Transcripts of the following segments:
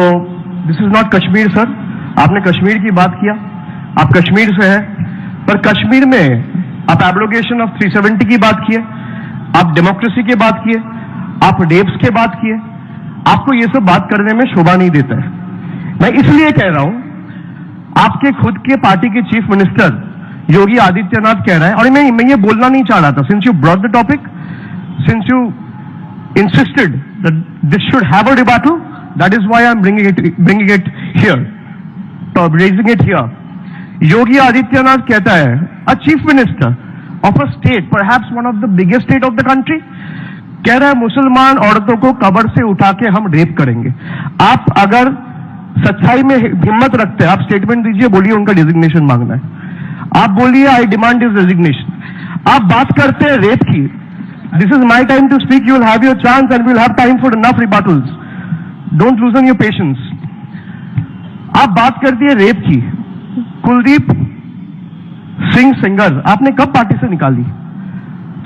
So this is not Kashmir sir, आपने कश्मीर की बात किया, आप कश्मीर से हैं, पर कश्मीर में आप एब्रोगेशन ऑफ 370 की बात किए, आप डेमोक्रेसी की बात किए, आप रेप्स की बात किए, आपको ये सब बात करने में शोभा नहीं देता है। मैं इसलिए कह रहा हूं, आपके खुद के पार्टी के चीफ मिनिस्टर योगी आदित्यनाथ कह रहे हैं, और मैं ये बोलना नहीं चाह रहा था, since you brought the topic, since you insisted that this should have a rebuttal, that is why I am bringing it here, raising it here. Yogi Adityanath कहता है, a chief minister of a state, perhaps one of the biggest state of the country, कह रहा है मुसलमान औरतों को कब्र से उठा के हम रेप करेंगे। आप अगर सच्चाई में हिम्मत रखते हैं, आप स्टेटमेंट दीजिए, बोलिए उनका डिजिग्नेशन मांगना है, आप बोलिए आई डिमांड हिज रेजिग्नेशन। आप बात करते हैं रेप की, this is my time to speak, you will have your chance and we will have time for enough rebuttals, don't loosen your patience। आप बात करती है रेप की, कुलदीप सिंह सेंगर आपने कब पार्टी से निकाली?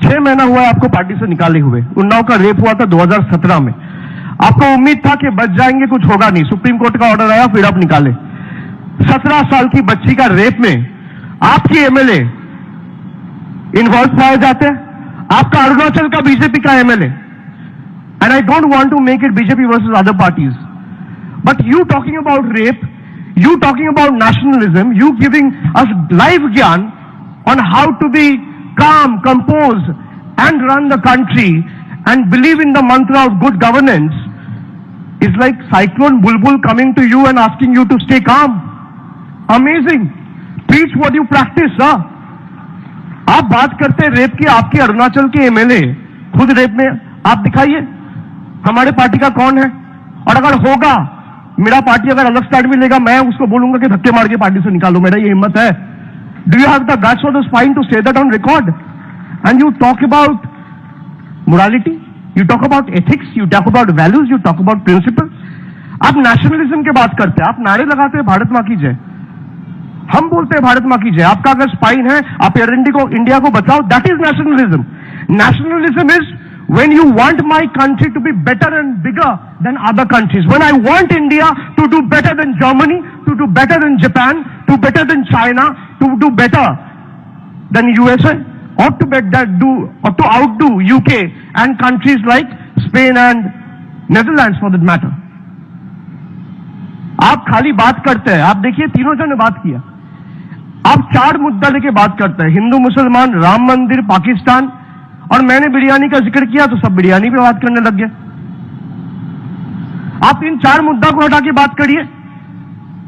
6 महीना हुआ है आपको पार्टी से निकाले हुए। उन्नाव का रेप हुआ था 2017 में, आपको उम्मीद था कि बच जाएंगे, कुछ होगा नहीं, सुप्रीम कोर्ट का ऑर्डर आया, फिर आप निकाले। 17 साल की बच्ची का रेप में आपकी एमएलए इन्वॉल्व पाए जाते हैं, आपका अरुणाचल का बीजेपी का MLA, and I don't want to make it BJP versus other parties, but you talking about rape, you talking about nationalism, you giving us live gyan on how to be calm, composed and run the country and believe in the mantra of good governance is like cyclone bulbul coming to you and asking you to stay calm. Amazing. Preach what you practice, sir. आप बात करते हैं rape की, आपके अरुणाचल के MLA खुद rape में, आप दिखाइए हमारे पार्टी का कौन है, और अगर होगा मेरा पार्टी अगर अलग स्टैंड भी लेगा, मैं उसको बोलूंगा कि धक्के मार के पार्टी से निकालो, मेरा ये हिम्मत है। Do you have the guts or the spine to say that on record? And you talk about morality, you talk about ethics, you talk about values, you talk about principles. आप nationalism की बात करते हैं, आप नारे लगाते हैं भारत मां की जय, हम बोलते हैं भारत मां की जय। आपका अगर स्पाइन है, आप एयर इंडिया को बचाओ, that is nationalism. Nationalism is when you want my country to be better and bigger than other countries, when I want India to do better than Germany, to do better than Japan, to better than China, to do better than USA, or to outdo UK and countries like Spain and Netherlands for that matter. आप खाली बात करते हैं, आप देखिए तीनों जन ने बात किया, आप 4 मुद्दा लेके बात करते हैं, हिंदू मुसलमान, राम मंदिर, पाकिस्तान, और मैंने बिरयानी का जिक्र किया तो सब बिरयानी पे बात करने लग गए। आप इन 4 मुद्दा को हटा के बात करिए।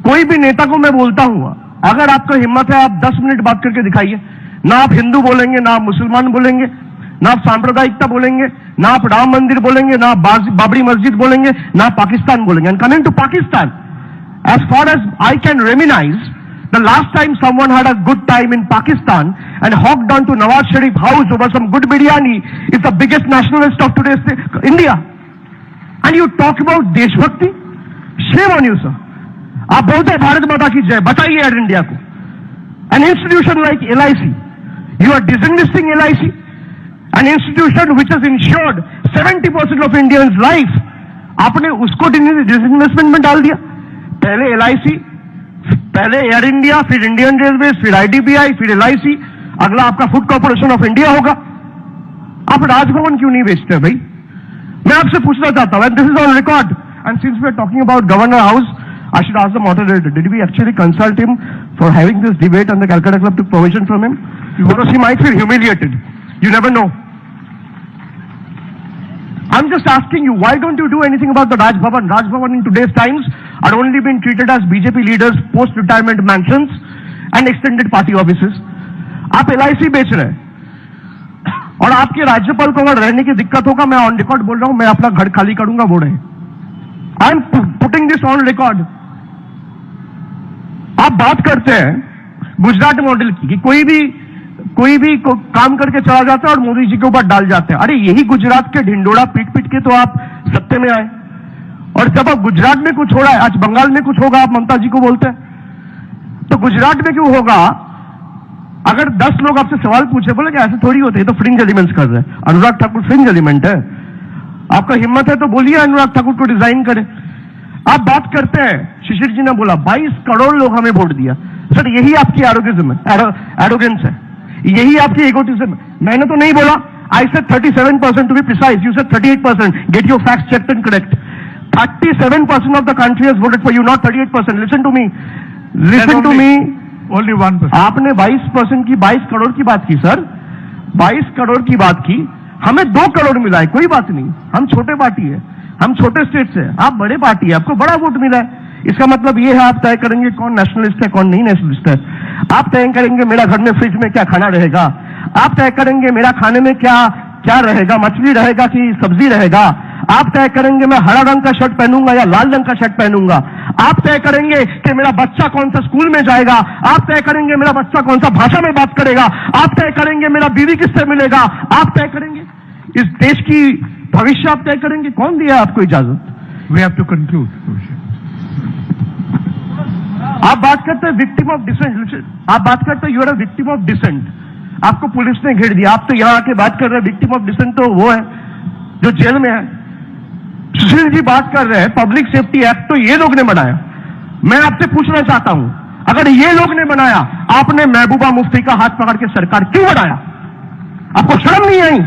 कोई भी नेता को मैं बोलता हूं, अगर आपका हिम्मत है आप 10 मिनट बात करके दिखाइए, ना आप हिंदू बोलेंगे, ना आप मुसलमान बोलेंगे, ना आप सांप्रदायिकता बोलेंगे, ना आप राम मंदिर बोलेंगे, ना आप बाबरी मस्जिद बोलेंगे, ना आप पाकिस्तान बोलेंगे। And coming to Pakistan, as far as I can reminisce, the last time someone had a good time in Pakistan and hopped on to Nawaz Sharif house over some good biryani is the biggest nationalist of today's India. And you talk about deshbhakti? Shame on you, sir. आप बोलते हैं भारत माता की जय, बताइए air India को। An institution like LIC, you are disinvesting LIC, an institution which has insured 70% of Indians' life. आपने उसको disinvestment में डाल दिया। पहले LIC, पहले एयर इंडिया, फिर इंडियन रेलवे, फिर IDBI, फिर LIC, अगला आपका फूड कॉर्पोरेशन ऑफ इंडिया होगा। आप राजभवन क्यों नहीं बेचते भाई? मैं आपसे पूछना चाहता हूं, this is on record, and since we are talking about governor house, I should ask the moderator, did we actually consult him for having this debate and the Calcutta Club took permission from him? Because he might feel humiliated. You never know. I'm just asking you, why don't you do anything about the Raj Bhavan? Raj Bhavan in today's times are only being treated as BJP leaders' post-retirement mansions and extended party offices. आप LIC बेच रहे हैं, और आपके राज्यपाल को अगर रहने की दिक्कत होगा, मैं ऑन रिकॉर्ड बोल रहा हूं, मैं अपना घर खाली करूंगा, वो रहे। I am putting this on record. आप बात करते हैं गुजरात मॉडल की, कि कोई भी काम करके चला जाता है और मोदी जी के ऊपर डाल जाते हैं। अरे यही गुजरात के ढिंडोरा पीट पीट के तो आप सत्ते में आए, और जब अब गुजरात में कुछ हो रहा है, आज बंगाल में कुछ होगा, आप ममता जी को बोलते हैं, तो गुजरात में क्यों होगा? अगर 10 लोग आपसे सवाल पूछे, बोले कि ऐसे थोड़ी होते हैं, तो फ्रिंज एलिमेंट्स कर रहे हैं। अनुराग ठाकुर फ्रिंज एलिमेंट है? आपका हिम्मत है तो बोलिए अनुराग ठाकुर को डिजाइन करे। आप बात करते हैं, शिशिर जी ने बोला 22 करोड़ लोग हमें वोट दिया। सर यही आपकी एरोगेंस है, यही आपकी एगोटिज्म है। मैंने तो नहीं बोला, I said 37% to be precise, you said 38%, get your facts checked and correct. 37% of the country has voted for you, not 38%। Listen to me, only 1%। आपने 22% की, 22 करोड़ की बात की सर, 22 करोड़ की बात की, हमें 2 करोड़ मिला है, कोई बात नहीं, हम छोटे पार्टी है, हम छोटे स्टेट से, आप बड़े पार्टी है, आपको बड़ा वोट मिला है। इसका मतलब ये है आप तय करेंगे कौन नेशनलिस्ट है कौन नहीं नेशनलिस्ट है। आप तय करेंगे मेरा घर में फ्रिज में क्या खाना रहेगा, आप तय करेंगे मेरा खाने में क्या क्या रहेगा, मछली रहेगा कि सब्जी रहेगा, आप तय करेंगे मैं हरा रंग का शर्ट पहनूंगा या लाल रंग का शर्ट पहनूंगा, आप तय करेंगे कि मेरा बच्चा कौन सा स्कूल में जाएगा, आप तय करेंगे मेरा बच्चा कौन सा भाषा में बात करेगा, आप तय करेंगे मेरा बीवी किससे मिलेगा, आप तय करेंगे इस देश की भविष्य, आप तय करेंगे। कौन दिया आपको इजाजत? We have to conclude. आप बात करते हैं विक्टिम ऑफ डिसेंट, आप बात करते हैं you are a victim of dissent, आपको पुलिस ने घेर दिया, आप तो यहां आके बात कर रहे हैं विक्टिम ऑफ डिसेंट तो वो है जो जेल में है। सुशील जी बात कर रहे हैं पब्लिक सेफ्टी एक्ट तो ये लोग ने बनाया। मैं आपसे पूछना चाहता हूं, अगर ये लोग ने बनाया, आपने महबूबा मुफ्ती का हाथ पकड़ के सरकार क्यों बनाया? आपको शर्म नहीं आई?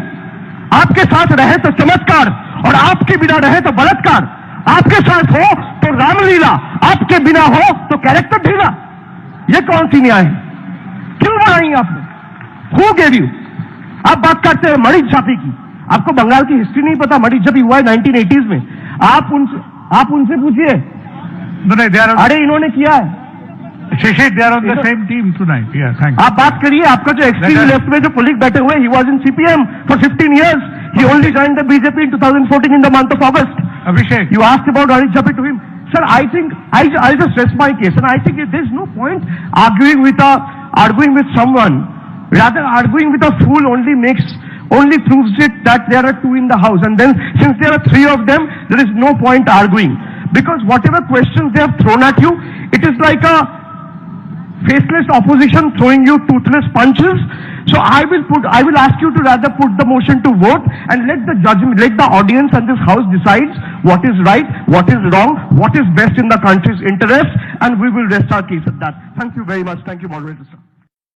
आपके साथ रहे तो चमत्कार और आपके बिना रहे तो बलात्कार, आपके साथ हो तो रामलीला, आपके बिना हो तो कैरेक्टर ढीला। ये कौन सी न्याय है? क्यों बनाई आपने? Who gave you? आप बात करते हैं मरीज छापे की, आपको बंगाल की हिस्ट्री नहीं पता, मरीज जब हुआ है 1980s में, आप उनसे पूछिए। अरे इन्होंने किया है। Shishir, they are on the same team tonight. Yeah, thank you. आप बात करिए, आपका जो एक्सट्रीम लेफ्ट में जो पुलिस बैठे हुए, he was in CPM for 15 years. He only joined the BJP in 2014 in the month of August. Abhishek, You asked about Rajiv Jappy to him. Sir, I think I'll just rest my case, and I think there's no point arguing with someone. Rather, arguing with a fool only proves it that there are 2 in the house, and then since there are 3 of them, there is no point arguing, because whatever questions they have thrown at you, it is like a faceless opposition throwing you toothless punches. So I will ask you to rather put the motion to vote and let the audience and this house decides what is right, what is wrong, what is best in the country's interest, and we will rest our case at that. Thank you very much. Thank you, moderator sir.